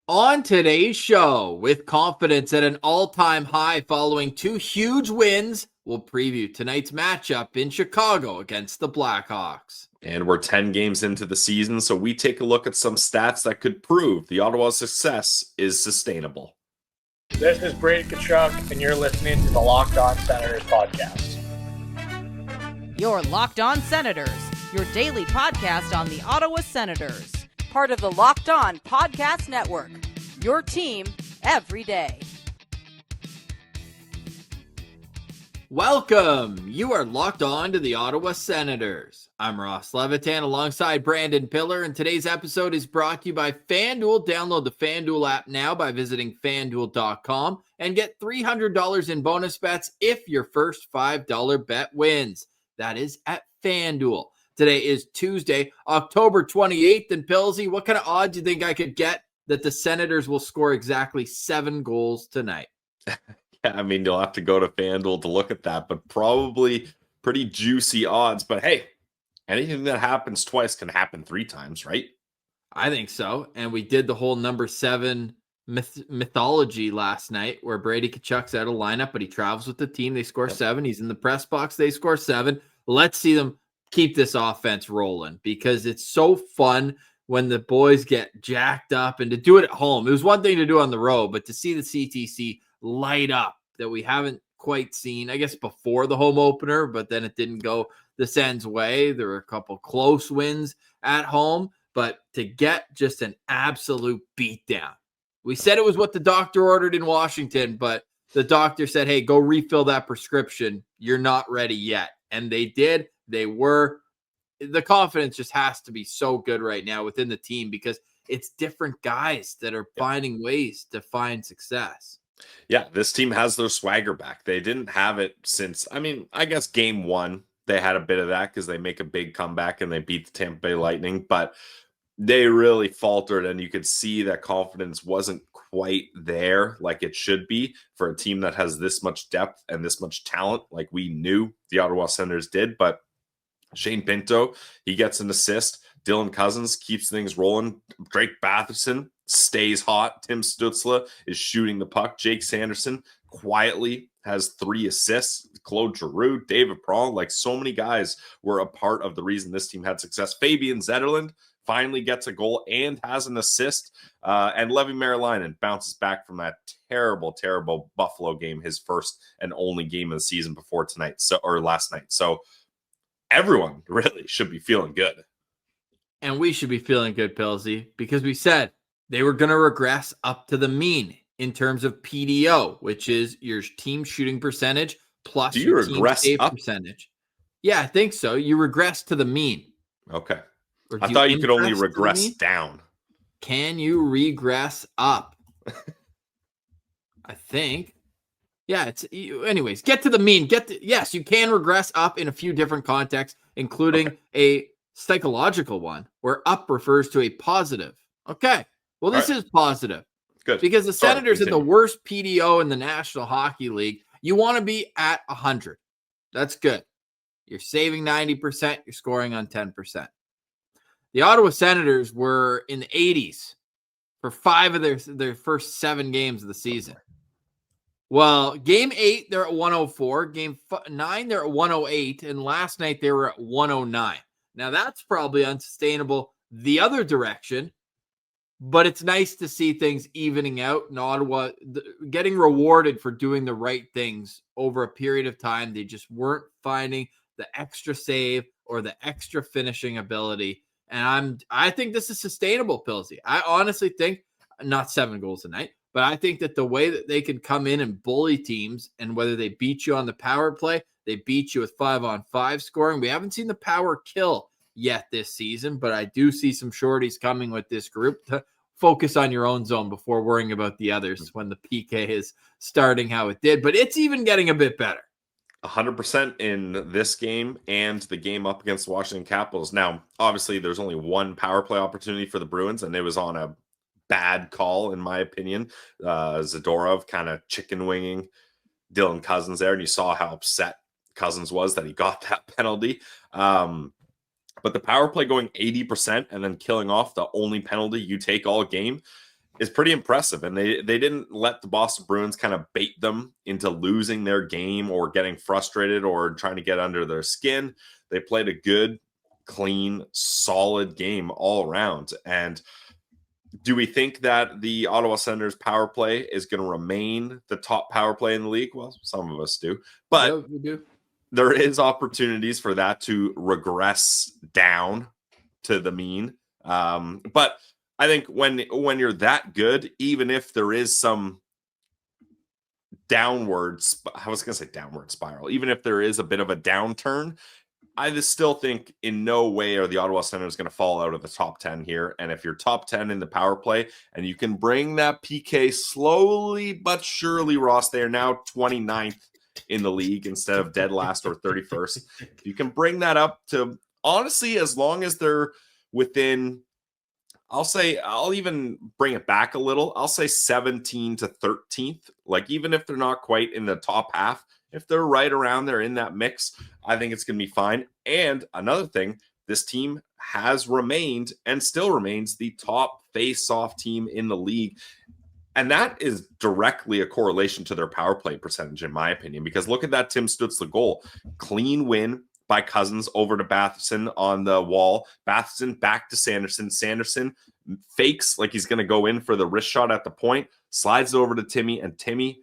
On today's show, with confidence at an all-time high following two huge wins, we'll preview tonight's matchup in Chicago against the Blackhawks. And we're 10 games into the season, so we take a look at some stats that could prove the Ottawa success is sustainable. This is Brady Tkachuk, and you're listening to the Locked On Senators podcast. Your Locked On Senators, your daily podcast on the Ottawa Senators. Part of the Locked On Podcast Network, your team every day. Welcome! You are locked on to the Ottawa Senators. I'm Ross Levitan alongside Brandon Piller, and today's episode is brought to you by FanDuel. Download the FanDuel app now by visiting FanDuel.com and get $300 in bonus bets if your first $5 bet wins. That is at FanDuel. Today is Tuesday, October 28th, and Pilsy, what kind of odds do you think I could get that the Senators will score exactly 7 goals tonight? Yeah, I mean, you'll have to go to FanDuel to look at that, but probably pretty juicy odds. But hey, anything that happens twice can happen 3 times, right? I think so. And we did the whole number 7 mythology last night where Brady Tkachuk's out of lineup, but he travels with the team. They score 7. He's in the press box. They score 7. Let's see them keep this offense rolling because it's so fun when the boys get jacked up, and to do it at home. It was one thing to do on the road, but to see the CTC light up that we haven't quite seen, I guess, before the home opener, but then it didn't go the Sens way. There were a couple close wins at home, but to get just an absolute beatdown. We said it was what the doctor ordered in Washington, but the doctor said, hey, go refill that prescription. You're not ready yet. And they did. They were. The confidence just has to be so good right now within the team because it's different guys that are finding ways to find success. Yeah, this team has their swagger back. They didn't have it since, I guess game 1, they had a bit of that because they make a big comeback and they beat the Tampa Bay Lightning, but they really faltered, and you could see that confidence wasn't quite there like it should be for a team that has this much depth and this much talent like we knew the Ottawa Senators did. But Shane Pinto, he gets an assist. Dylan Cousins keeps things rolling. Drake Batherson stays hot. Tim Stützle is shooting the puck. Jake Sanderson quietly has 3 assists. Claude Giroux, David Prong, like so many guys were a part of the reason this team had success. Fabian Zetterlund finally gets a goal and has an assist. And Levi Marilainen bounces back from that terrible, terrible Buffalo game, his first and only game of the season before tonight, or last night. So everyone really should be feeling good. And we should be feeling good, Pilsy, because we said they were going to regress up to the mean in terms of PDO, which is your team shooting percentage plus your team save percentage. Yeah, I think so. You regress to the mean. Okay. I thought you could only regress down. Can you regress up? I think. Yeah, anyways, get to the mean. Yes, you can regress up in a few different contexts, including a psychological one where up refers to a positive. Okay. Well, this is positive. Good. Because the Senators had the worst PDO in the National Hockey League. You want to be at 100. That's good. You're saving 90%. You're scoring on 10%. The Ottawa Senators were in the 80s for 5 of their first 7 games of the season. Well, game 8, they're at 104. Game 9, they're at 108. And last night, they were at 109. Now, that's probably unsustainable the other direction, but it's nice to see things evening out in Ottawa, getting rewarded for doing the right things over a period of time. They just weren't finding the extra save or the extra finishing ability. And I think this is sustainable, Pilsy. I honestly think, not 7 goals tonight, but I think that the way that they can come in and bully teams, and whether they beat you on the power play, they beat you with 5-on-5 scoring. We haven't seen the power kill yet this season, but I do see some shorties coming with this group to focus on your own zone before worrying about the others when the PK is starting how it did. But it's even getting a bit better. 100% in this game and the game up against the Washington Capitals. Now, obviously, there's only one power play opportunity for the Bruins, and it was on a bad call, in my opinion. Zadorov kind of chicken winging Dylan Cousins there, and you saw how upset Cousins was that he got that penalty. But the power play going 80% and then killing off the only penalty you take all game, is pretty impressive. And they didn't let the Boston Bruins kind of bait them into losing their game or getting frustrated or trying to get under their skin. They played a good, clean, solid game all around. And do we think that the Ottawa Senators power play is going to remain the top power play in the league? Well, some of us do. But Yeah, we do. There is opportunities for that to regress down to the mean. But I think when you're that good, even if there is some downward spiral, even if there is a bit of a downturn, I just still think in no way are the Ottawa Senators going to fall out of the top 10 here. And if you're top 10 in the power play and you can bring that PK slowly but surely, Ross, they are now 29th in the league instead of dead last or 31st. If you can bring that up to, honestly, as long as they're within, I'll even bring it back a little. I'll say 17 to 13th. Like, even if they're not quite in the top half, if they're right around there in that mix, I think it's going to be fine. And another thing, this team has remained and still remains the top face-off team in the league. And that is directly a correlation to their power play percentage, in my opinion, because look at that Tim Stützle goal. Clean win by Cousins over to Batherson on the wall. Batherson back to Sanderson. Sanderson fakes like he's going to go in for the wrist shot at the point, slides it over to Timmy, and Timmy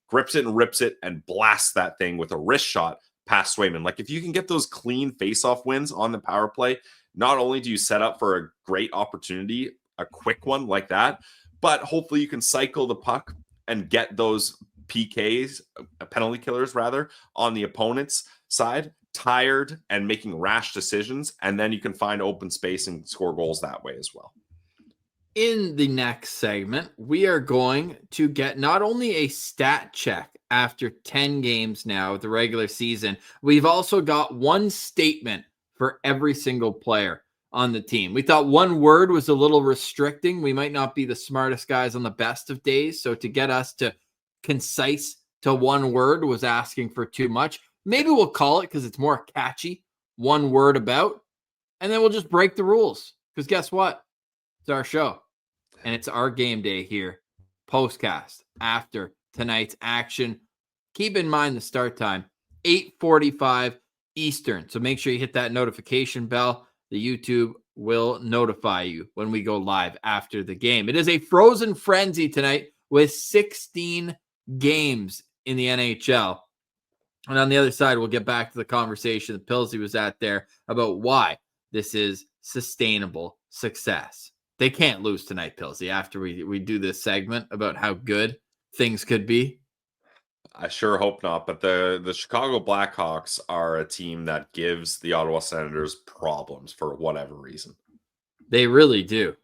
grips it and rips it and blasts that thing with a wrist shot past Swayman. Like, if you can get those clean face-off wins on the power play, not only do you set up for a great opportunity, a quick one like that, but hopefully you can cycle the puck and get those PKs, penalty killers rather, on the opponent's side, tired and making rash decisions, and then you can find open space and score goals that way as well. In the next segment, we are going to get not only a stat check after 10 games now of the regular season, we've also got one statement for every single player on the team. We thought one word was a little restricting. We might not be the smartest guys on the best of days, so to get us to concise to one word was asking for too much. Maybe we'll call it, because it's more catchy, one word about, and then we'll just break the rules, because guess what? It's our show, and it's our game day here, postcast, after tonight's action. Keep in mind the start time, 8:45 Eastern, so make sure you hit that notification bell. The YouTube will notify you when we go live after the game. It is a frozen frenzy tonight with 16 games in the NHL. And on the other side, we'll get back to the conversation that Pilsy was at there about why this is sustainable success. They can't lose tonight, Pilsy, after we do this segment about how good things could be. I sure hope not, but the Chicago Blackhawks are a team that gives the Ottawa Senators problems for whatever reason. They really do,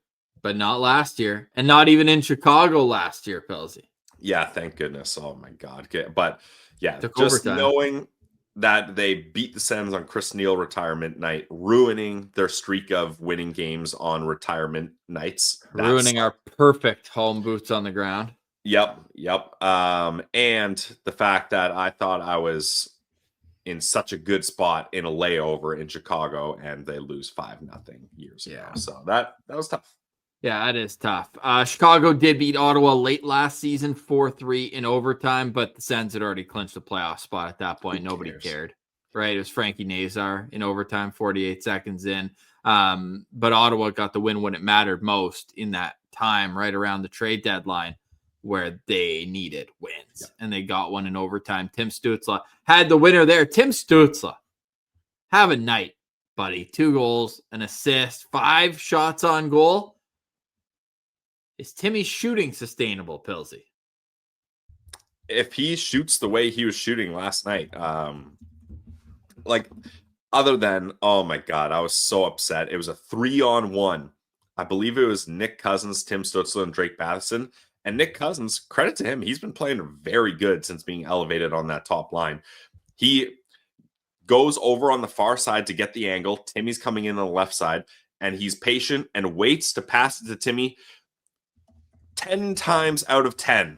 but not last year, and not even in Chicago last year, Pilsy. Yeah, thank goodness. Oh my God. But yeah, Took just overtime. knowing that they beat the Sens on Chris Neil retirement night, ruining their streak of winning games on retirement nights. Ruining our perfect home boots on the ground. Yep. And the fact that I thought I was in such a good spot in a layover in Chicago and they lose 5-0 years ago. So that was tough. Yeah, that is tough. Chicago did beat Ottawa late last season, 4-3 in overtime, but the Sens had already clinched the playoff spot at that point. Nobody cared, right? It was Frankie Nazar in overtime, 48 seconds in. But Ottawa got the win when it mattered most in that time, right around the trade deadline, where they needed wins. And they got one in overtime. Tim Stützle had the winner there. Tim Stützle, have a night, buddy. 2 goals, an assist, 5 shots on goal. Is Timmy's shooting sustainable, Pilsy? If he shoots the way he was shooting last night, other than, oh my God, I was so upset. It was a 3-on-1. I believe it was Nick Cousins, Tim Stützle, and Drake Batherson. And Nick Cousins, credit to him, he's been playing very good since being elevated on that top line. He goes over on the far side to get the angle. Timmy's coming in on the left side, and he's patient and waits to pass it to Timmy. 10 times out of 10,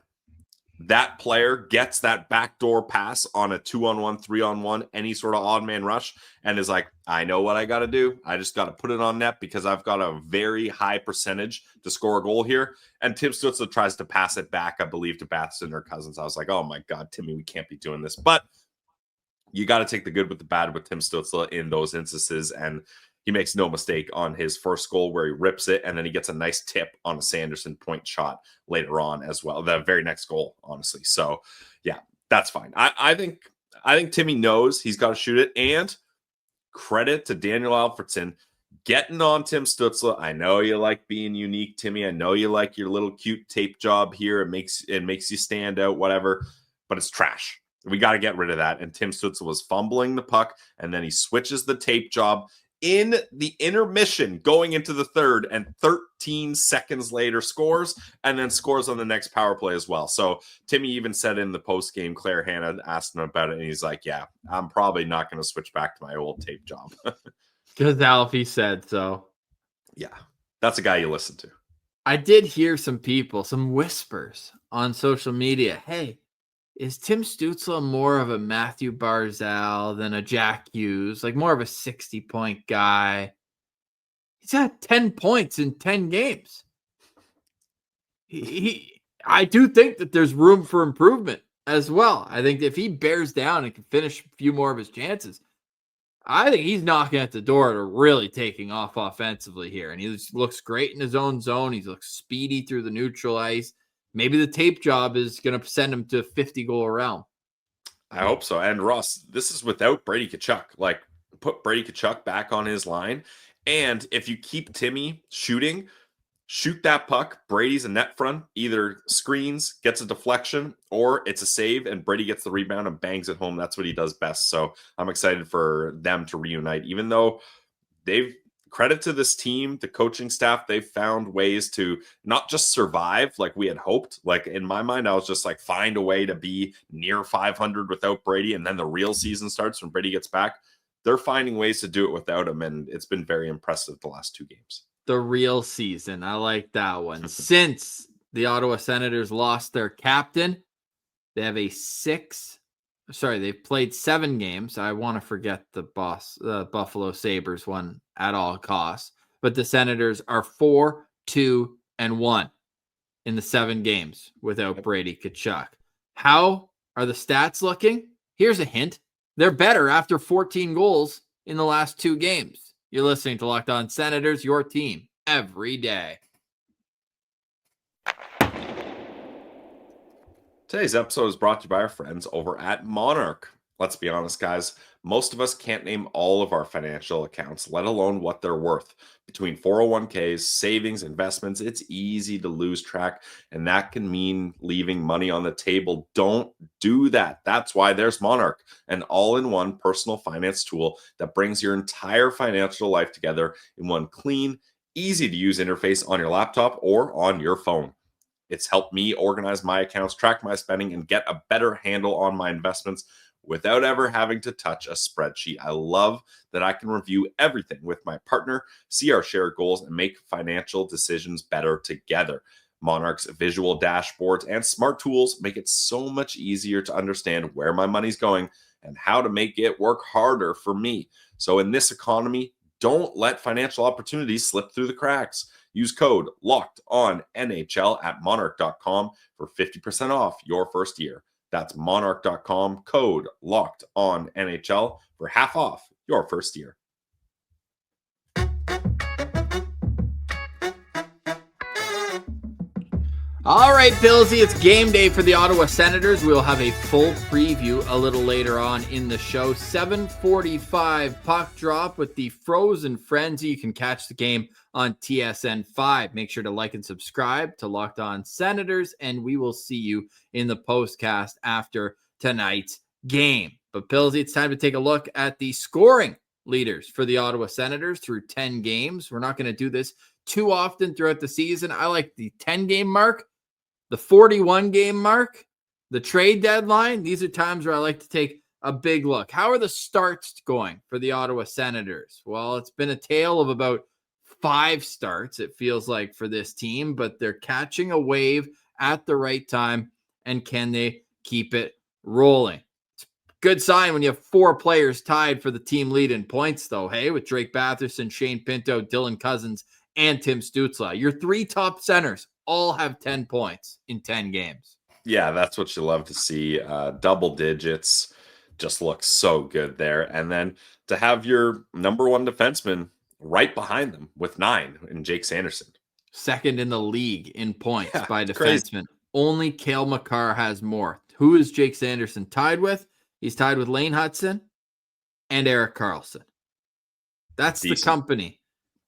that player gets that backdoor pass on a 2-on-1, 3-on-1, any sort of odd man rush, and is like, I know what I got to do. I just got to put it on net because I've got a very high percentage to score a goal here. And Tim Stützle tries to pass it back, I believe, to Batherson or Cousins. I was like, oh my God, Timmy, we can't be doing this. But you got to take the good with the bad with Tim Stützle in those instances. And he makes no mistake on his first goal where he rips it, and then he gets a nice tip on a Sanderson point shot later on as well. The very next goal, honestly. So, yeah, that's fine. I think Timmy knows he's got to shoot it, and credit to Daniel Alfredsson getting on Tim Stützle. I know you like being unique, Timmy. I know you like your little cute tape job here. It makes you stand out, whatever, but it's trash. We got to get rid of that. And Tim Stützle was fumbling the puck, and then he switches the tape job in the intermission going into the third, and 13 seconds later scores, and then scores on the next power play as well. So Timmy even said in the post game, Claire Hanna asked him about it, and he's like, yeah, I'm probably not going to switch back to my old tape job. Because Alfie said so. Yeah, that's a guy you listen to. I did hear some whispers on social media. Hey, is Tim Stützle more of a Matthew Barzal than a Jack Hughes? Like more of a 60-point guy? He's got 10 points in 10 games. I do think that there's room for improvement as well. I think if he bears down and can finish a few more of his chances, I think he's knocking at the door to really taking off offensively here. And he looks great in his own zone. He looks speedy through the neutral ice. Maybe the tape job is going to send him to 50-goal realm. I hope so. And Ross, this is without Brady Tkachuk. Like, put Brady Tkachuk back on his line. And if you keep Timmy shooting, shoot that puck. Brady's a net front, either screens, gets a deflection, or it's a save, and Brady gets the rebound and bangs it home. That's what he does best. So I'm excited for them to reunite, even though credit to this team, the coaching staff, they've found ways to not just survive like we had hoped. Like in my mind, I was just like, find a way to be near 500 without Brady, and then the real season starts when Brady gets back. They're finding ways to do it without him, and it's been very impressive the last 2 games. The real season. I like that one. Since the Ottawa Senators lost their captain, they have they've played 7 games. I want to forget the Buffalo Sabres one at all costs. But the Senators are 4-2-1 in the 7 games without Brady Tkachuk. How are the stats looking? Here's a hint. They're better after 14 goals in the last 2 games. You're listening to Locked On Senators, your team every day. Today's episode is brought to you by our friends over at Monarch. Let's be honest, guys. Most of us can't name all of our financial accounts, let alone what they're worth. Between 401ks, savings, investments, it's easy to lose track, and that can mean leaving money on the table. Don't do that. That's why there's Monarch, an all-in-one personal finance tool that brings your entire financial life together in one clean, easy-to-use interface on your laptop or on your phone. It's helped me organize my accounts, track my spending, and get a better handle on my investments without ever having to touch a spreadsheet. I love that I can review everything with my partner, see our shared goals, and make financial decisions better together. Monarch's visual dashboards and smart tools make it so much easier to understand where my money's going and how to make it work harder for me. So in this economy, don't let financial opportunities slip through the cracks. Use code LOCKEDONNHL at monarch.com for 50% off your first year. That's monarch.com, code LOCKEDONNHL for half off your first year. All right, Billsy, it's game day for the Ottawa Senators. We'll have a full preview a little later on in the show. 7:45 puck drop with the Frozen Frenzy. You can catch the game on TSN 5. Make sure to like and subscribe to Locked On Senators, and we will see you in the postcast after tonight's game. But Billsy, it's time to take a look at the scoring leaders for the Ottawa Senators through 10 games. We're not going to do this too often throughout the season. I like the 10-game mark, the 41-game mark, the trade deadline. These are times where I like to take a big look. How are the starts going for the Ottawa Senators? Well, it's been a tale of about 5 starts, it feels like, for this team, but they're catching a wave at the right time and can they keep it rolling? It's a good sign when you have 4 players tied for the team lead in points, though, hey, with Drake Batherson, Shane Pinto, Dylan Cousins, and Tim Stützle. Your 3 top centers all have 10 points in 10 games. Yeah, that's what you love to see. Double digits just looks so good there. And then to have your number 1 defenseman right behind them with 9 in Jake Sanderson. Second in the league in points by defenseman. Crazy. Only Cale Makar has more. Who is Jake Sanderson tied with? He's tied with Lane Hudson and Erik Karlsson. That's Decent. the company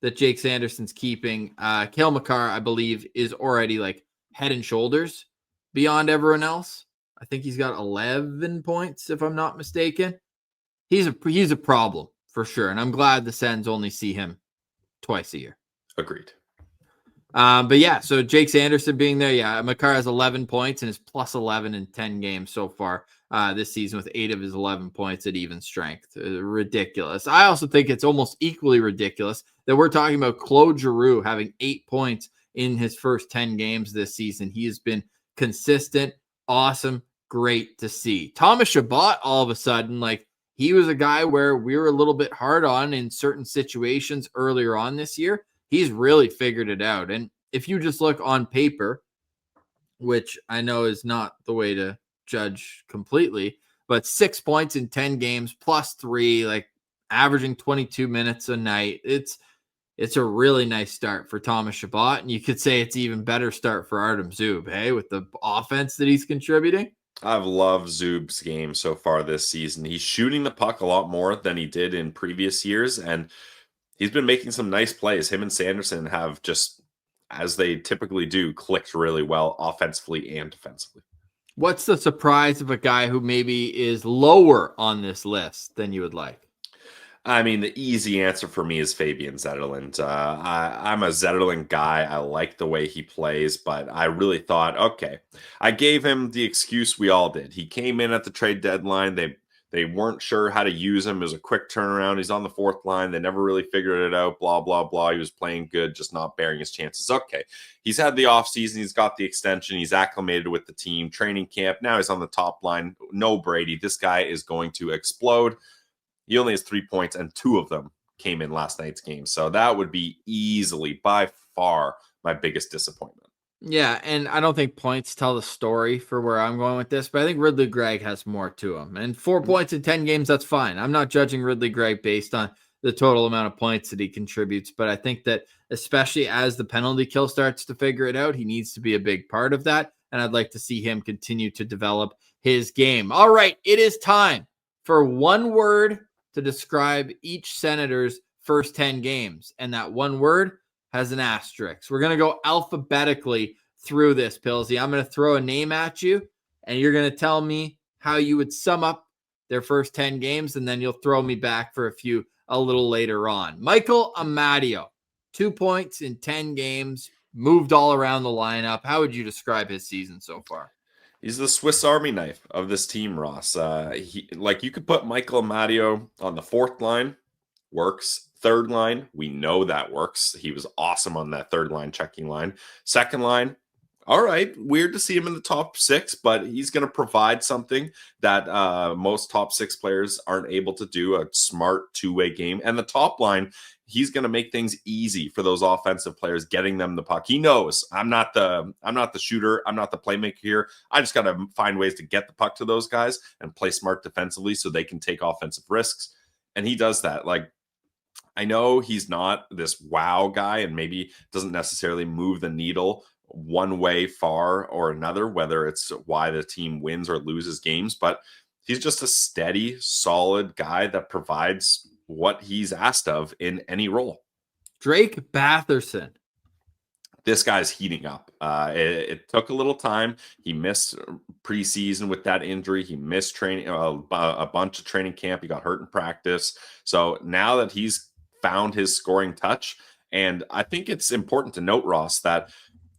that Jake Sanderson's keeping. Cale Makar, I believe, is already like head and shoulders beyond everyone else. I think he's got 11 points, if I'm not mistaken. He's a problem for sure, and I'm glad the Sens only see him twice a year. Agreed. But yeah, so Jake Sanderson being there, yeah, Makar has 11 points and is plus 11 in 10 games so far this season with 8 of his 11 points at even strength. Ridiculous. I also think it's almost equally ridiculous that we're talking about Claude Giroux having 8 points in his first 10 games this season. He has been consistent, awesome, great to see. Thomas Chabot, all of a sudden, like, he was a guy where we were a little bit hard on in certain situations earlier on this year. He's really figured it out. And if you just look on paper, which I know is not the way to judge completely, but 6 points in 10 games plus 3, like averaging 22 minutes a night. It's a really nice start for Thomas Chabot. And you could say it's even better start for Artem Zub, hey, with the offense that he's contributing. I've loved Zub's game so far this season. He's shooting the puck a lot more than he did in previous years, and he's been making some nice plays. Him and Sanderson have just, as they typically do, clicked really well offensively and defensively. What's the surprise of a guy who maybe is lower on this list than you would like? I mean, the easy answer for me is Fabian Zetterlund. I'm a Zetterlund guy. I like the way he plays, but I really thought, okay, I gave him the excuse we all did. He came in at the trade deadline. They weren't sure how to use him. It was a quick turnaround. He's on the 4th line. They never really figured it out, blah, blah, blah. He was playing good, just not bearing his chances. Okay, he's had the offseason. He's got the extension. He's acclimated with the team, training camp. Now he's on the top line. No Brady. This guy is going to explode. He only has 3 points, and 2 of them came in last night's game. So that would be easily, by far, my biggest disappointment. Yeah, and I don't think points tell the story for where I'm going with this, but I think Ridley Gregg has more to him. And 4 points in 10 games, that's fine. I'm not judging Ridley Gregg based on the total amount of points that he contributes, but I think that especially as the penalty kill starts to figure it out, he needs to be a big part of that, and I'd like to see him continue to develop his game. All right, it is time for one word to describe each Senator's first 10 games, and that one word has an asterisk. We're going to go alphabetically through this, Pillsy. I'm going to throw a name at you, and you're going to tell me how you would sum up their first 10 games, and then you'll throw me back for a few a little later on. Michael Amadio, 2 points in 10 games, moved all around the lineup. How would you describe his season so far? He's the Swiss Army knife of this team, Ross. You could put Michael Amadio on the 4th line, works. 3rd line, we know that works. He was awesome on that 3rd line checking line. 2nd line, all right, weird to see him in the top 6, but he's going to provide something that most top 6 players aren't able to do, a smart 2-way game. And the top line, he's going to make things easy for those offensive players, getting them the puck. He knows I'm not the shooter. I'm not the playmaker here. I just got to find ways to get the puck to those guys and play smart defensively so they can take offensive risks. And he does that. Like, I know he's not this wow guy and maybe doesn't necessarily move the needle one way far or another, whether it's why the team wins or loses games, but he's just a steady, solid guy that provides what he's asked of in any role. Drake Batherson. This guy's heating up. It took a little time. He missed preseason with that injury. He missed training, a bunch of training camp. He got hurt in practice. So now that he's found his scoring touch, and I think it's important to note, Ross, that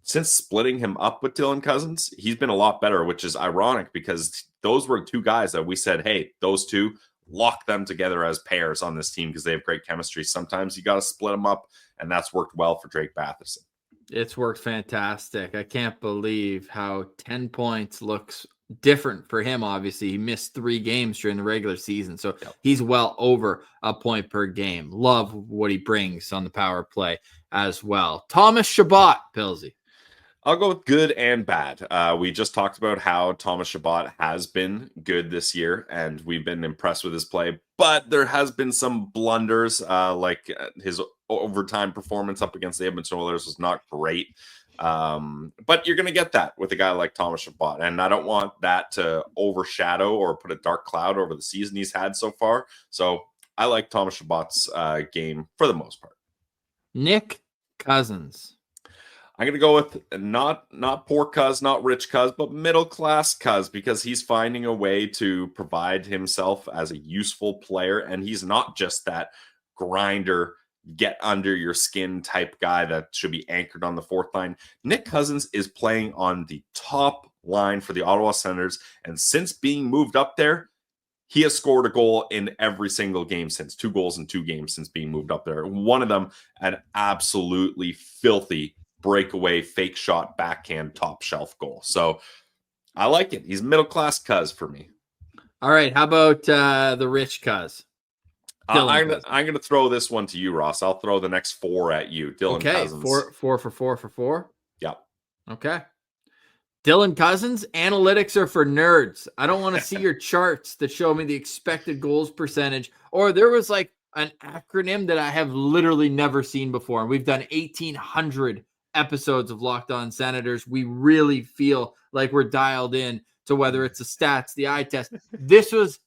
since splitting him up with Dylan Cousins, he's been a lot better, which is ironic because those were 2 guys that we said, hey, those 2, lock them together as pairs on this team because they have great chemistry. Sometimes you got to split them up, and that's worked well for Drake Batherson. It's worked fantastic. I can't believe how 10 points looks different for him. Obviously, he missed 3 games during the regular season, so he's well over a point per game. Love what he brings on the power play as well. Thomas Chabot, Pilsy. I'll go with good and bad. We just talked about how Thomas Chabot has been good this year, and we've been impressed with his play. But there has been some blunders, like his overtime performance up against the Edmonton Oilers was not great. But you're going to get that with a guy like Thomas Chabot, and I don't want that to overshadow or put a dark cloud over the season he's had so far. So I like Thomas Chabot's game for the most part. Nick Cousins. I'm going to go with not poor Cuz, not rich Cuz, but middle class Cuz, because he's finding a way to provide himself as a useful player. And he's not just that grinder, get under your skin type guy that should be anchored on the fourth line. Nick Cousins is playing on the top line for the Ottawa Senators. And since being moved up there, he has scored a goal in every single game since. 2 goals in 2 games since being moved up there. One of them, an absolutely filthy breakaway, fake shot, backhand, top shelf goal. So I like it. He's middle class Cuz for me. All right. How about the rich Cuz? I'm going to throw this one to you, Ross. I'll throw the next 4 at you. Dylan Cousins. 4 for 4. Yep. Okay. Dylan Cousins, analytics are for nerds. I don't want to see your charts that show me the expected goals percentage. Or there was like an acronym that I have literally never seen before. And we've done 1,800 episodes of Locked On Senators. We really feel like we're dialed in to whether it's the stats, the eye test. This was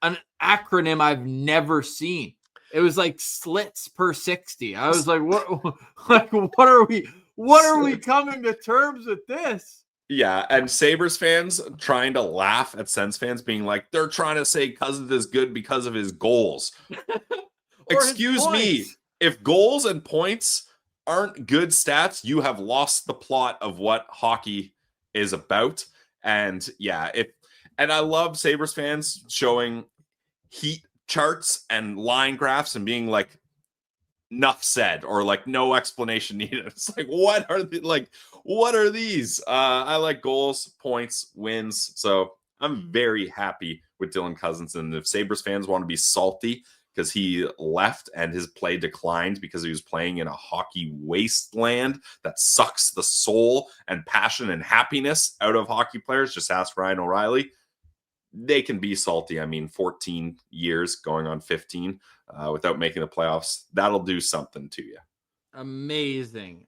an acronym I've never seen. It was like slits per 60. I was like, what are we coming to terms with this? Yeah, and Sabres fans trying to laugh at Sens fans being like, they're trying to say Cousins is good because of his goals. Excuse me, if goals and points aren't good stats, you have lost the plot of what hockey is about. And yeah, and I love Sabres fans showing heat charts and line graphs and being like, enough said, or like no explanation needed. It's like, what are these? I like goals, points, wins. So I'm very happy with Dylan Cousins. And if Sabres fans want to be salty because he left and his play declined because he was playing in a hockey wasteland that sucks the soul and passion and happiness out of hockey players, just ask Ryan O'Reilly. They can be salty. I mean, 14 years going on 15 without making the playoffs. That'll do something to you. Amazing.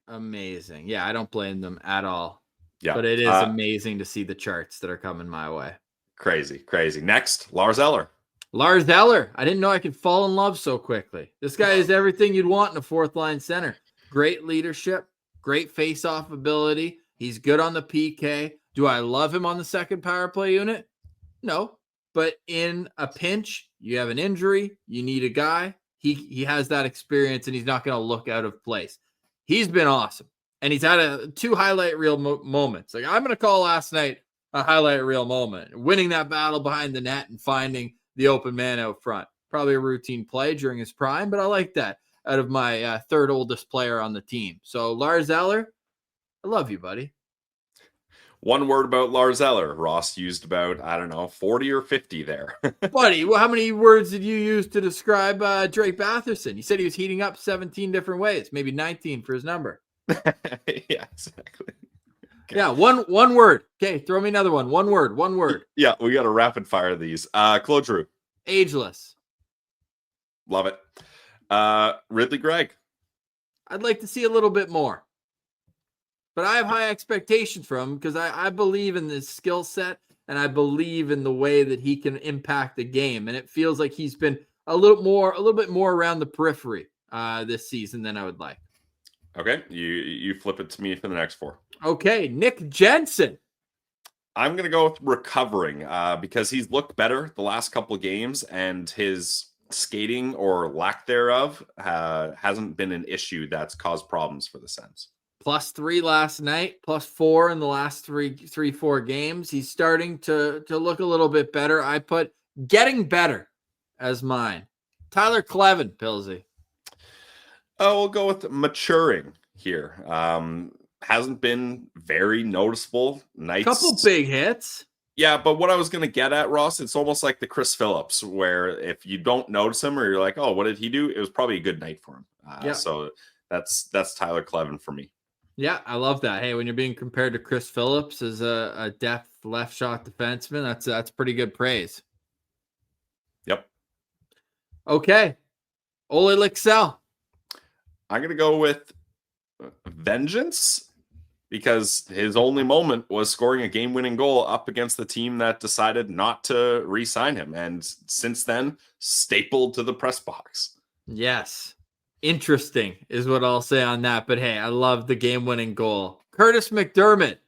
Yeah, I don't blame them at all. Yeah, but it is amazing to see the charts that are coming my way. Crazy. Next, Lars Eller. I didn't know I could fall in love so quickly. This guy is everything you'd want in a fourth line center. Great leadership, great face-off ability. He's good on the PK. Do I love him on the second power play unit? No, but in a pinch, you have an injury, you need a guy. He has that experience, and he's not going to look out of place. He's been awesome, and he's had 2 highlight reel moments. Like, I'm going to call last night a highlight reel moment, winning that battle behind the net and finding the open man out front. Probably a routine play during his prime, but I like that out of my third oldest player on the team. So Lars Eller, I love you, buddy. One word about Lars Eller. Ross used about, 40 or 50 there. Buddy, well, how many words did you use to describe Drake Batherson? You said he was heating up 17 different ways, maybe 19 for his number. Yeah, exactly. Okay. Yeah, one word. Okay, throw me another one. One word. Yeah, we got to rapid fire these. Claude Giroux. Ageless. Love it. Ridley Gregg. I'd like to see a little bit more. But I have high expectations for him because I believe in this skill set and I believe in the way that he can impact the game. And it feels like he's been a little bit more around the periphery this season than I would like. Okay, you flip it to me for the next 4. Okay, Nick Jensen. I'm going to go with recovering because he's looked better the last couple of games, and his skating or lack thereof hasn't been an issue that's caused problems for the Sens. +3 last night, +4 in the last 4 games. He's starting to look a little bit better. I put getting better as mine. Tyler Kleven, Pilsy. Oh, we'll go with maturing here. hasn't been very noticeable. Nights, couple big hits. Yeah, but what I was going to get at, Ross, it's almost like the Chris Phillips, where if you don't notice him or you're like, oh, what did he do? It was probably a good night for him. So that's Tyler Kleven for me. Yeah, I love that. Hey, when you're being compared to Chris Phillips as a depth left shot defenseman, that's pretty good praise. Yep. Okay. Ole Lixell. I'm going to go with vengeance, because his only moment was scoring a game-winning goal up against the team that decided not to re-sign him. And since then, stapled to the press box. Yes. Interesting is what I'll say on that. But hey, I love the game-winning goal. Curtis McDermott.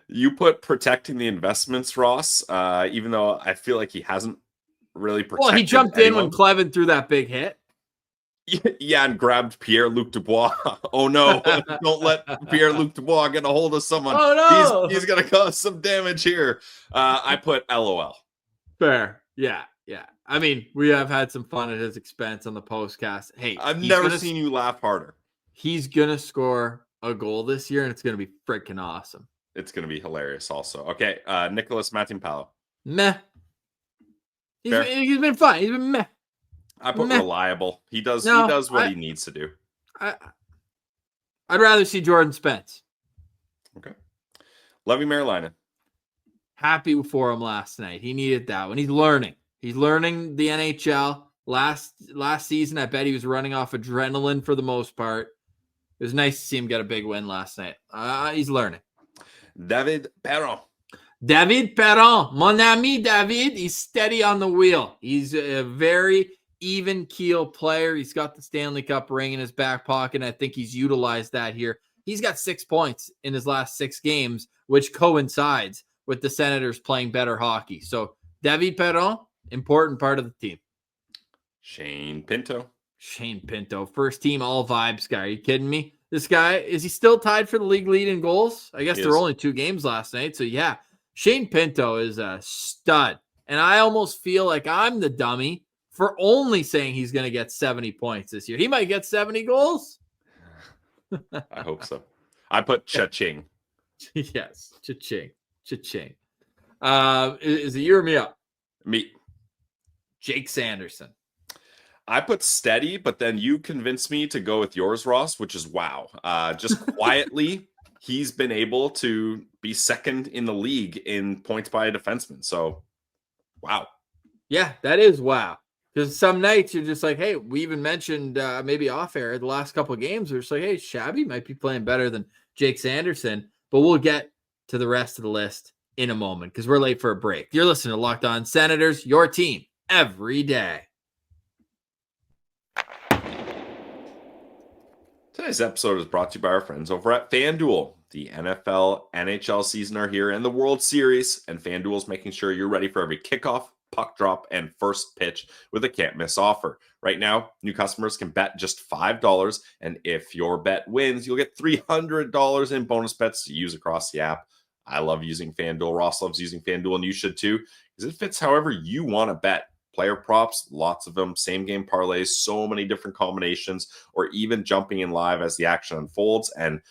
You put protecting the investments, Ross, even though I feel like he hasn't really protected Well, he jumped anyone. in when Kleven threw that big hit. Yeah, and grabbed Pierre-Luc Dubois. Oh, no. Don't let Pierre-Luc Dubois get a hold of someone. Oh, no. He's going to cause some damage here. I put LOL. Fair. Yeah. I mean, we have had some fun at his expense on the postcast. Hey, I've never seen you laugh harder. He's going to score a goal this year, and it's going to be freaking awesome. It's going to be hilarious also. Okay, Nicholas Matimpalo. Meh. He's been fine. He's been meh. I put reliable. He does what he needs to do. I'd rather see Jordan Spence. Okay. Levy Merlainen. Happy for him last night. He needed that one. He's learning. He's learning the NHL. Last season, I bet he was running off adrenaline for the most part. It was nice to see him get a big win last night. He's learning. David Perron. David Perron. Mon ami David. He's steady on the wheel. He's a very even keel player. He's got the Stanley Cup ring in his back pocket. And I think he's utilized that here. He's got 6 points in his last 6 games, which coincides with the Senators playing better hockey. So David Perron, important part of the team. Shane Pinto, first team all vibes guy. Are you kidding me? This guy, is he still tied for the league lead in goals? I guess there were only 2 games last night. So yeah, Shane Pinto is a stud. And I almost feel like I'm the dummy for only saying he's going to get 70 points this year. He might get 70 goals. I hope so. I put cha-ching. Yes, cha-ching. Cha-ching. Is it you or me up? Me. Jake Sanderson. I put steady, but then you convinced me to go with yours, Ross, which is wow. Just quietly, he's been able to be second in the league in points by a defenseman. So, wow. Yeah, that is wow. Because some nights you're just like, hey, we even mentioned maybe off air the last couple of games. We're just like, hey, Shabby might be playing better than Jake Sanderson. But we'll get to the rest of the list in a moment because we're late for a break. You're listening to Locked On Senators, your team every day. Today's episode is brought to you by our friends over at FanDuel. The NFL, NHL season are here and the World Series, and FanDuel is making sure you're ready for every kickoff, puck drop, and first pitch with a can't-miss offer. Right now, new customers can bet just $5, and if your bet wins, you'll get $300 in bonus bets to use across the app. I love using FanDuel. Ross loves using FanDuel, and you should too, because it fits however you want to bet. Player props, lots of them, same game parlays, so many different combinations, or even jumping in live as the action unfolds. And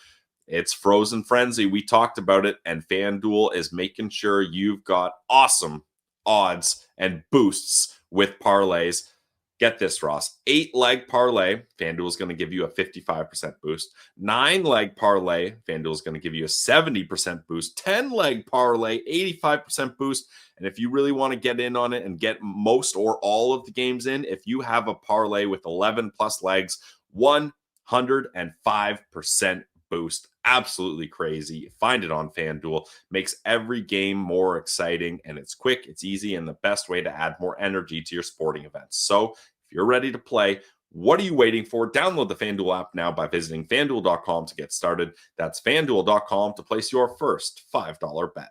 it's frozen frenzy. We talked about it, and FanDuel is making sure you've got awesome odds and boosts with parlays. Get this, Ross. 8-leg parlay, FanDuel is going to give you a 55% boost. 9-leg parlay, FanDuel is going to give you a 70% boost. 10-leg parlay, 85% boost. And if you really want to get in on it and get most or all of the games in, if you have a parlay with 11 plus legs, 105% boost. Absolutely crazy. Find it on FanDuel. Makes every game more exciting, and it's quick, it's easy, and the best way to add more energy to your sporting events. So if you're ready to play, what are you waiting for? Download the FanDuel app now by visiting FanDuel.com to get started. That's FanDuel.com to place your first $5 bet.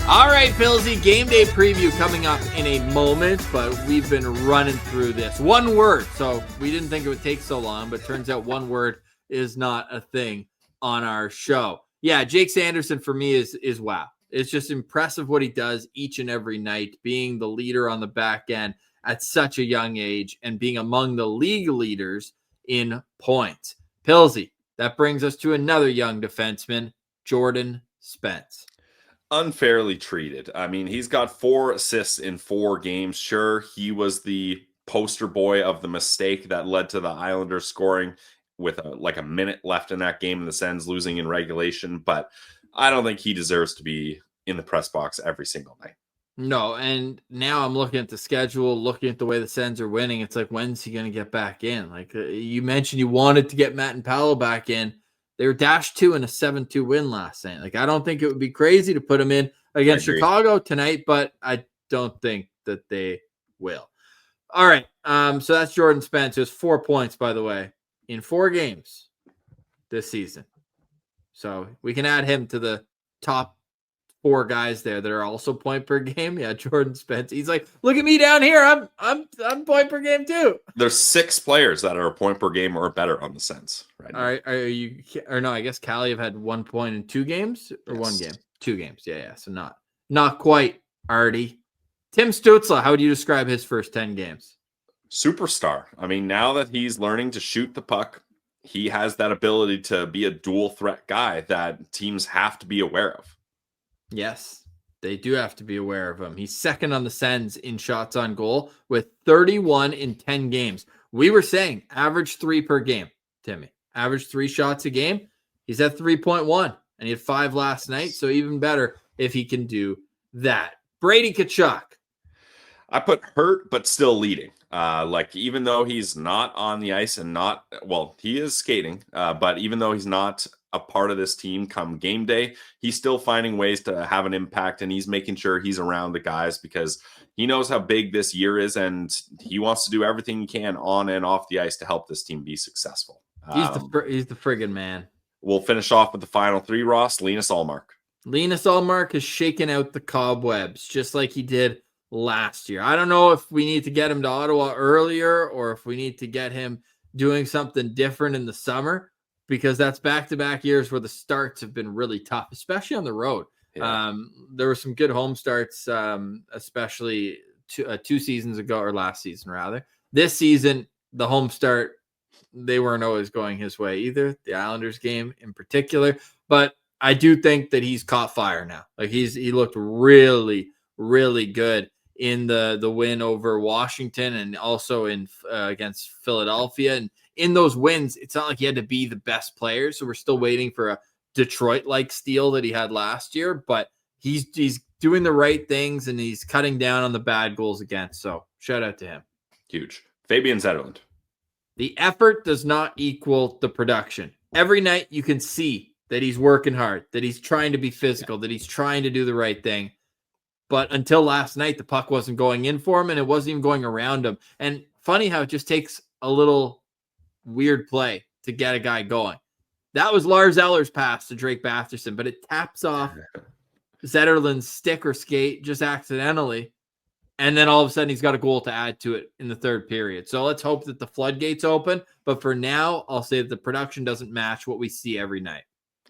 All right, Philzy, game day preview coming up in a moment, but we've been running through this. One word, so we didn't think it would take so long, but turns out one word is not a thing on our show. Yeah, Jake Sanderson for me is wow. It's just impressive what he does each and every night, being the leader on the back end at such a young age and being among the league leaders in points. Pilsy, that brings us to another young defenseman, Jordan Spence. Unfairly treated. I mean, he's got 4 assists in 4 games. Sure, he was the poster boy of the mistake that led to the Islanders scoring with a minute left in that game and the Sens losing in regulation, but I don't think he deserves to be in the press box every single night. No, and now I'm looking at the schedule, looking at the way the Sens are winning. It's like, when's he going to get back in? Like you mentioned, you wanted to get Matt and Paolo back in. They were -2 in a 7-2 win last night. Like, I don't think it would be crazy to put him in against Chicago tonight, but I don't think that they will. All right. So that's Jordan Spence. It was 4 points, by the way, in 4 games this season. So we can add him to the top 4 guys there that are also point per game. Yeah, Jordan Spence. He's like, look at me down here. I'm point per game too. There's 6 players that are a point per game or better on the Sens right now. All right, are you or no? I guess Kaliev had 1 point in 2 games or Yes. 1 game, 2 games. Yeah. So not quite. Artie. Tim Stützle. How would you describe his first 10 games? Superstar. I mean, now that he's learning to shoot the puck, he has that ability to be a dual threat guy that teams have to be aware of. Yes, they do have to be aware of him. He's second on the Sens in shots on goal with 31 in 10 games. We were saying average 3 per game, Timmy. Average 3 shots a game. He's at 3.1, and he had 5 last night, so even better if he can do that. Brady Tkachuk. I put hurt, but still leading. Even though he's not on the ice and he is skating, but even though he's not a part of this team come game day, he's still finding ways to have an impact, and he's making sure he's around the guys because he knows how big this year is, and he wants to do everything he can on and off the ice to help this team be successful. He's the friggin' man. We'll finish off with the final 3, Ross. Linus Ullmark. Linus Ullmark has shaken out the cobwebs just like he did last year. I don't know if we need to get him to Ottawa earlier or if we need to get him doing something different in the summer, because that's back-to-back years where the starts have been really tough, especially on the road. Yeah. There were some good home starts, especially 2 seasons ago, or last season rather. This season, the home start, they weren't always going his way either, the Islanders game in particular. But I do think that he's caught fire now. Like he looked really, really good in the win over Washington and also in against Philadelphia. And in those wins, it's not like he had to be the best player. So we're still waiting for a Detroit-like steal that he had last year. But he's doing the right things and he's cutting down on the bad goals against. So shout out to him. Huge. Fabian Zetterlund. The effort does not equal the production. Every night you can see that he's working hard, that he's trying to be physical, that he's trying to do the right thing. But until last night, the puck wasn't going in for him and it wasn't even going around him. And funny how it just takes a little weird play to get a guy going. That was Lars Eller's pass to Drake Batherson, but it taps off Zetterlund's stick or skate just accidentally. And then all of a sudden, he's got a goal to add to it in the third period. So let's hope that the floodgates open. But for now, I'll say that the production doesn't match what we see every night.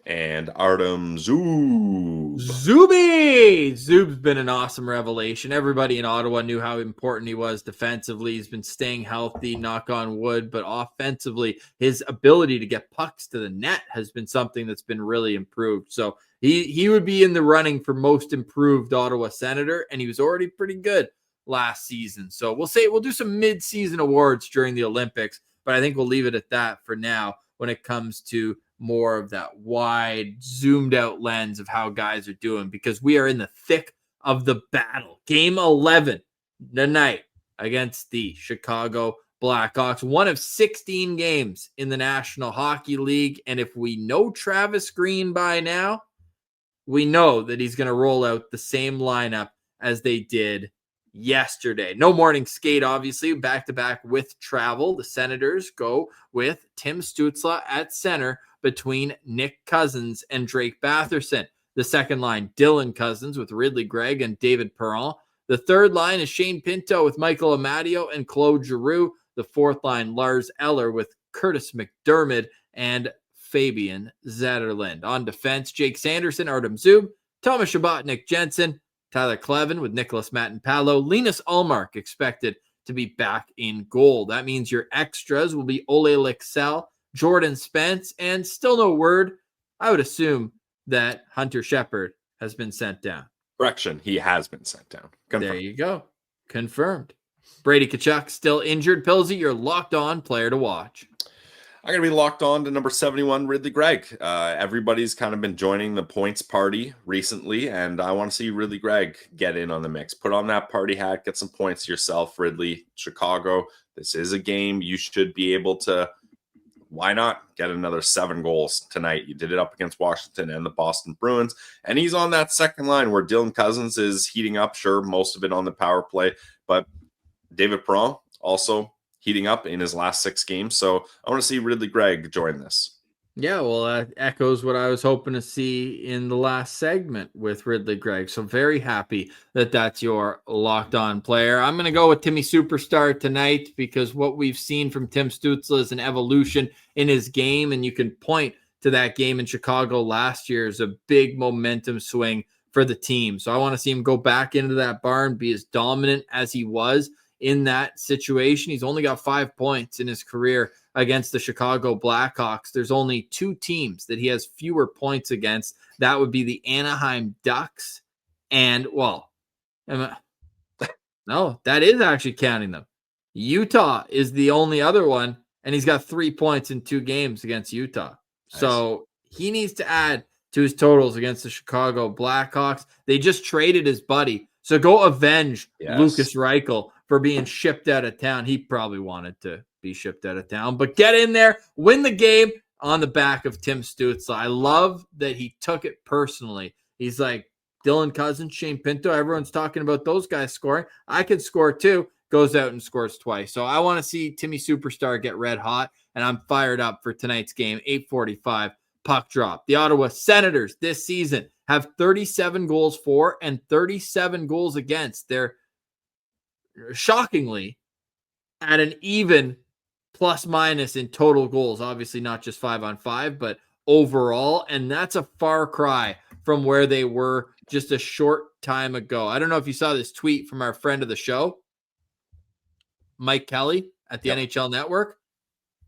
And Artem Zub. Zub's been an awesome revelation. Everybody in Ottawa knew how important he was defensively. He's been staying healthy, knock on wood. But offensively, his ability to get pucks to the net has been something that's been really improved. So he would be in the running for most improved Ottawa Senator, and he was already pretty good last season. So we'll do some mid-season awards during the Olympics, but I think we'll leave it at that for now when it comes to more of that wide, zoomed out lens of how guys are doing, because we are in the thick of the battle. Game 11 tonight against the Chicago Blackhawks, one of 16 games in the National Hockey League. And if we know Travis Green by now, we know that he's going to roll out the same lineup as they did yesterday. No morning skate, obviously, back-to-back with travel. The Senators go with Tim Stützle at center between Nick Cousins and Drake Batherson. The second line, Dylan Cousins with Ridley Gregg and David Perron. The third line is Shane Pinto with Michael Amadio and Claude Giroux. The fourth line, Lars Eller with Curtis McDermott and Fabian Zetterlund. On defense, Jake Sanderson, Artem Zub, Thomas Chabot, Nick Jensen, Tyler Clevin with Nicholas Matin-Palo, Linus Ullmark expected to be back in goal. That means your extras will be Ole Lixell, Jordan Spence, and still no word. I would assume that Hunter Shepard has been sent down. Correction, he has been sent down. Confirmed. There you go. Confirmed. Brady Tkachuk still injured. Pilsy, you're locked on player to watch. I'm going to be locked on to number 71, Ridley Gregg. Everybody's kind of been joining the points party recently, and I want to see Ridley Gregg get in on the mix. Put on that party hat, get some points yourself, Ridley. Chicago, this is a game you should be able to, why not, get another 7 goals tonight. You did it up against Washington and the Boston Bruins, and he's on that second line where Dylan Cousins is heating up, sure, most of it on the power play, but David Perron also heating up in his last 6 games. So I want to see Ridley Gregg join this. Yeah, well, that echoes what I was hoping to see in the last segment with Ridley Gregg. So very happy that that's your locked on player. I'm going to go with Timmy Superstar tonight because what we've seen from Tim Stützle is an evolution in his game. And you can point to that game in Chicago last year as a big momentum swing for the team. So I want to see him go back into that barn, be as dominant as he was in that situation. He's only got 5 points in his career against the Chicago Blackhawks. There's only 2 teams that he has fewer points against. That would be the Anaheim Ducks and, well, no, that is actually counting them. Utah is the only other one, and he's got 3 points in 2 games against Utah. Nice. So he needs to add to his totals against the Chicago Blackhawks. They just traded his buddy. So go avenge Lucas Reichel for being shipped out of town. He probably wanted to be shipped out of town, but get in there, win the game on the back of Tim Stützle. I love that he took it personally. He's like, Dylan Cousins, Shane Pinto, everyone's talking about those guys scoring. I can score too. Goes out and scores twice. So I want to see Timmy Superstar get red hot, and I'm fired up for tonight's game, 8:45 puck drop. The Ottawa Senators this season have 37 goals for and 37 goals against. They're shockingly at an even plus minus in total goals. Obviously not just 5-on-5, but overall. And that's a far cry from where they were just a short time ago. I don't know if you saw this tweet from our friend of the show, Mike Kelly at the NHL Network.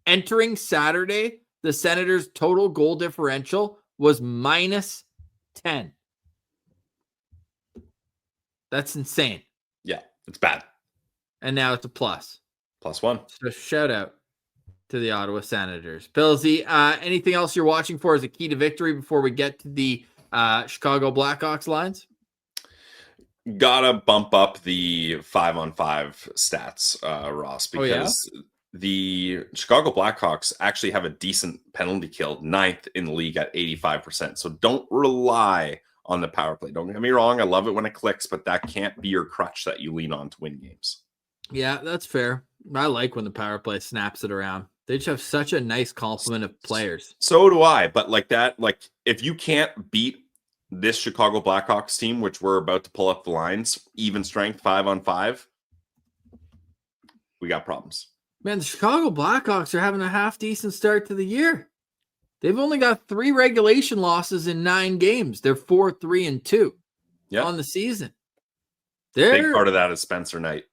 Entering Saturday, the Senators' total goal differential was minus 10. That's insane. Yeah, it's bad. And now it's a plus. +1. So shout out to the Ottawa Senators. Pillsy, anything else you're watching for as a key to victory before we get to the Chicago Blackhawks lines? Gotta bump up the 5-on-5 stats, Ross, because the Chicago Blackhawks actually have a decent penalty kill, 9th in the league at 85%. So don't rely on the power play. Don't get me wrong. I love it when it clicks, but that can't be your crutch that you lean on to win games. Yeah, that's fair. I like when the power play snaps it around. They just have such a nice complement of players. So do I. But like that, like if you can't beat this Chicago Blackhawks team, which we're about to pull up the lines, even strength 5-on-5, we got problems. Man, the Chicago Blackhawks are having a half decent start to the year. They've only got 3 regulation losses in 9 games. They're 4-3-2 on the season. Big part of that is Spencer Knight.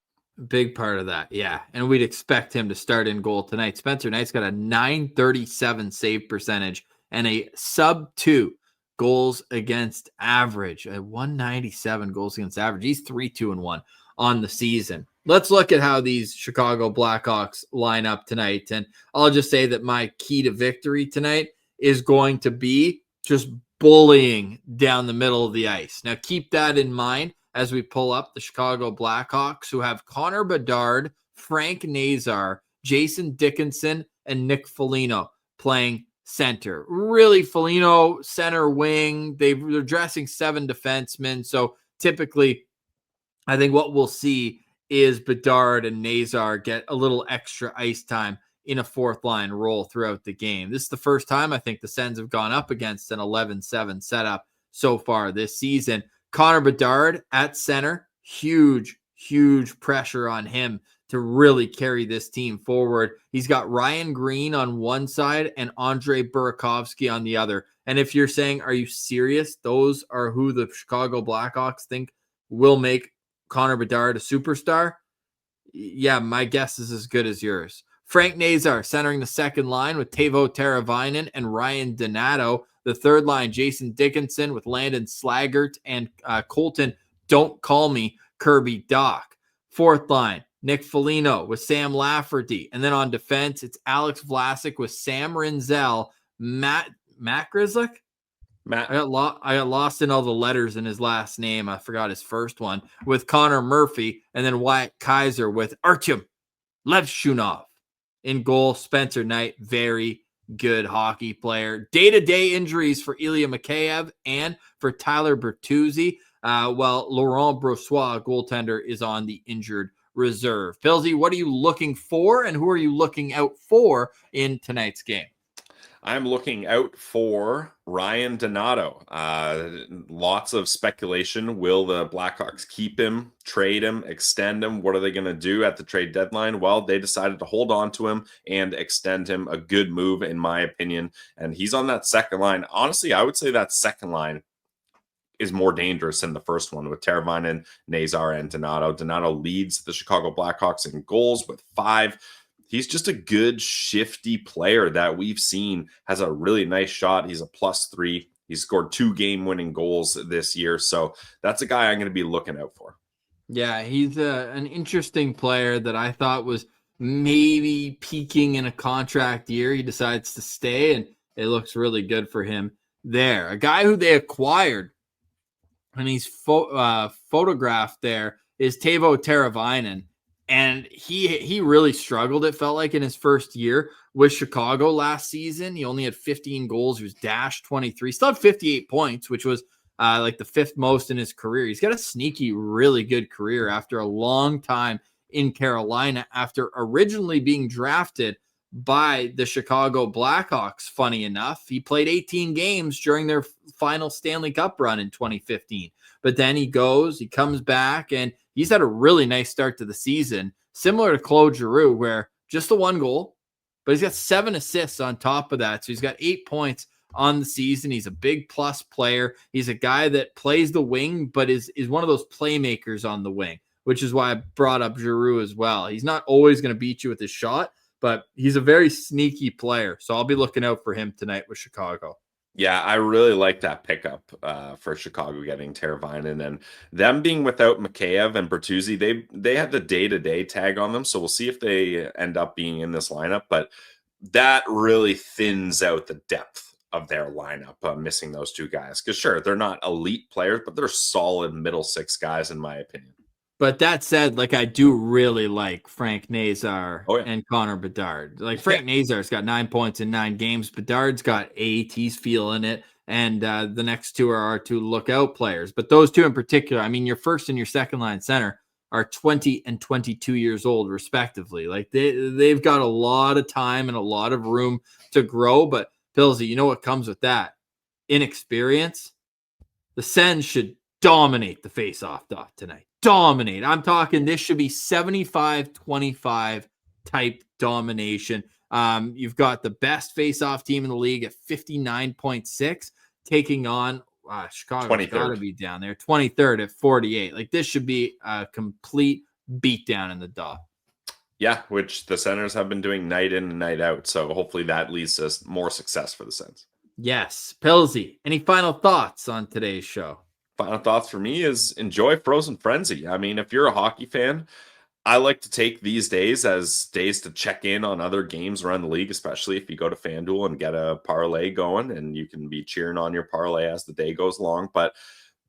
Big part of that, yeah. And we'd expect him to start in goal tonight. Spencer Knight's got a .937 save percentage and a sub-2 goals against average. A 197 goals against average. He's 3-2-1 on the season. Let's look at how these Chicago Blackhawks line up tonight. And I'll just say that my key to victory tonight is going to be just bullying down the middle of the ice. Now, keep that in mind as we pull up the Chicago Blackhawks, who have Connor Bedard, Frank Nazar, Jason Dickinson, and Nick Foligno playing center. Really, Foligno, center wing. They're dressing 7 defensemen. So typically, I think what we'll see is Bedard and Nazar get a little extra ice time in a 4th line role throughout the game. This is the first time I think the Sens have gone up against an 11-7 setup so far this season. Connor Bedard at center, huge pressure on him to really carry this team forward. He's got Ryan Green on one side and Andre Burakovsky on the other. And if you're saying, are you serious? Those are who the Chicago Blackhawks think will make Connor Bedard a superstar? Yeah, my guess is as good as yours. Frank Nazar centering the second line with Teuvo Teravainen and Ryan Donato. The third line, Jason Dickinson with Landon Slaggert and Colton, don't call me Kirby Doc. Fourth line, Nick Foligno with Sam Lafferty. And then on defense, it's Alex Vlasic with Sam Rinzel, Matt Grzelcyk? I got lost in all the letters in his last name. I forgot his first one. With Connor Murphy, and then Wyatt Kaiser with Artyom Levshunov. In goal, Spencer Knight, very good hockey player. Day-to-day injuries for Ilya Mikheyev and for Tyler Bertuzzi, while Laurent Brossoit, goaltender, is on the injured reserve. Pilsy, what are you looking for, and who are you looking out for in tonight's game? I'm looking out for Ryan Donato. Lots of speculation. Will the Blackhawks keep him, trade him, extend him? What are they going to do at the trade deadline? Well, they decided to hold on to him and extend him. A good move, in my opinion. And he's on that second line. Honestly, I would say that second line is more dangerous than the first one with Teravainen, Nazar, and Donato. Donato leads the Chicago Blackhawks in goals with 5. He's just a good, shifty player that we've seen has a really nice shot. He's a +3. He's scored 2 game-winning goals this year. So that's a guy I'm going to be looking out for. Yeah, he's an interesting player that I thought was maybe peaking in a contract year. He decides to stay, and it looks really good for him there. A guy who they acquired, and he's photographed there, is Teuvo Teravainen. And he really struggled, it felt like, in his first year with Chicago last season. He only had 15 goals. He was dashed 23. Still had 58 points, which was like the 5th most in his career. He's got a sneaky, really good career after a long time in Carolina, after originally being drafted by the Chicago Blackhawks, funny enough. He played 18 games during their final Stanley Cup run in 2015. But then he comes back, and he's had a really nice start to the season, similar to Claude Giroux, where just the 1 goal, but he's got 7 assists on top of that. So he's got 8 points on the season. He's a big plus player. He's a guy that plays the wing, but is one of those playmakers on the wing, which is why I brought up Giroux as well. He's not always going to beat you with his shot, but he's a very sneaky player. So I'll be looking out for him tonight with Chicago. Yeah, I really like that pickup for Chicago getting Teravainen, and them being without Mikheyev and Bertuzzi. They had the day-to-day tag on them, so we'll see if they end up being in this lineup. But that really thins out the depth of their lineup, missing those 2 guys. Because sure, they're not elite players, but they're solid middle 6 guys, in my opinion. But that said, like, I do really like Frank Nazar and Connor Bedard. Like, Frank Nazar's got 9 points in 9 games. Bedard's got 8. He's feeling it. And the next 2 are our 2 lookout players. But those 2 in particular, I mean, your first and your second line center are 20 and 22 years old, respectively. Like, they've got a lot of time and a lot of room to grow. But, Pilsy, you know what comes with that? Inexperience. The Sens should dominate the face-off dot tonight. Dominate. I'm talking this should be 75-25 type domination. You've got the best face-off team in the league at 59.6, taking on Chicago's got to be down there, 23rd at 48. Like, this should be a complete beatdown in the dot. Yeah, which the Senators have been doing night in and night out. So hopefully that leads to more success for the Sens. Yes. Pilsy, any final thoughts on today's show? Final thoughts for me is enjoy Frozen Frenzy. I mean, if you're a hockey fan, I like to take these days as days to check in on other games around the league, especially if you go to FanDuel and get a parlay going, and you can be cheering on your parlay as the day goes along. But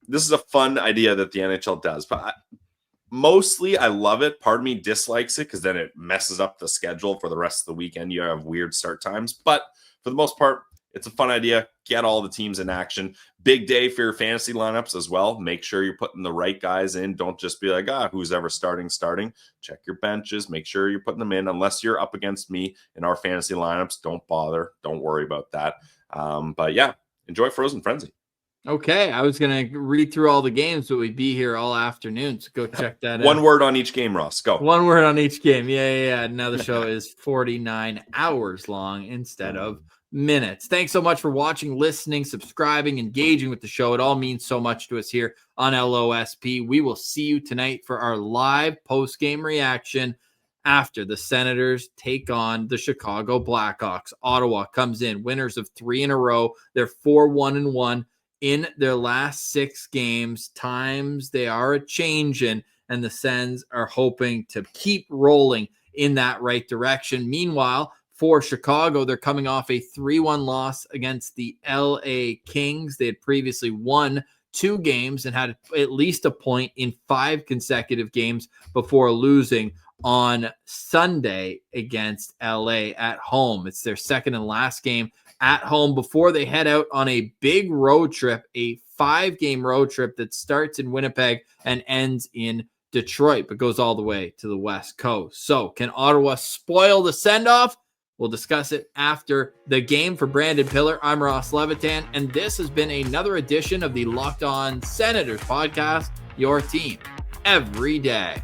this is a fun idea that the NHL does. But mostly I love it. Part of me dislikes it because then it messes up the schedule for the rest of the weekend. You have weird start times. But for the most part, it's a fun idea. Get all the teams in action. Big day for your fantasy lineups as well. Make sure you're putting the right guys in. Don't just be like, who's ever starting. Check your benches. Make sure you're putting them in. Unless you're up against me in our fantasy lineups, don't bother. Don't worry about that. But yeah, enjoy Frozen Frenzy. Okay, I was going to read through all the games, but we'd be here all afternoon, so go check that out. One word on each game, Ross. Go. One word on each game. Yeah. Now the show is 49 hours long instead of minutes. Thanks so much for watching, listening, subscribing, engaging with the show. It all means so much to us here on LOSP. We will see you tonight for our live post-game reaction after the Senators take on the Chicago Blackhawks. Ottawa comes in, winners of 3 in a row. They're 4-1-1 in their last 6 games. Times they are a-changing, and the Sens are hoping to keep rolling in that right direction. Meanwhile, for Chicago, they're coming off a 3-1 loss against the LA Kings. They had previously won 2 games and had at least a point in 5 consecutive games before losing on Sunday against LA at home. It's their second and last game at home before they head out on a big road trip, a 5-game road trip that starts in Winnipeg and ends in Detroit, but goes all the way to the West Coast. So can Ottawa spoil the send-off? We'll discuss it after the game. For Brandon Piller, I'm Ross Levitan, and this has been another edition of the Locked On Senators podcast, your team every day.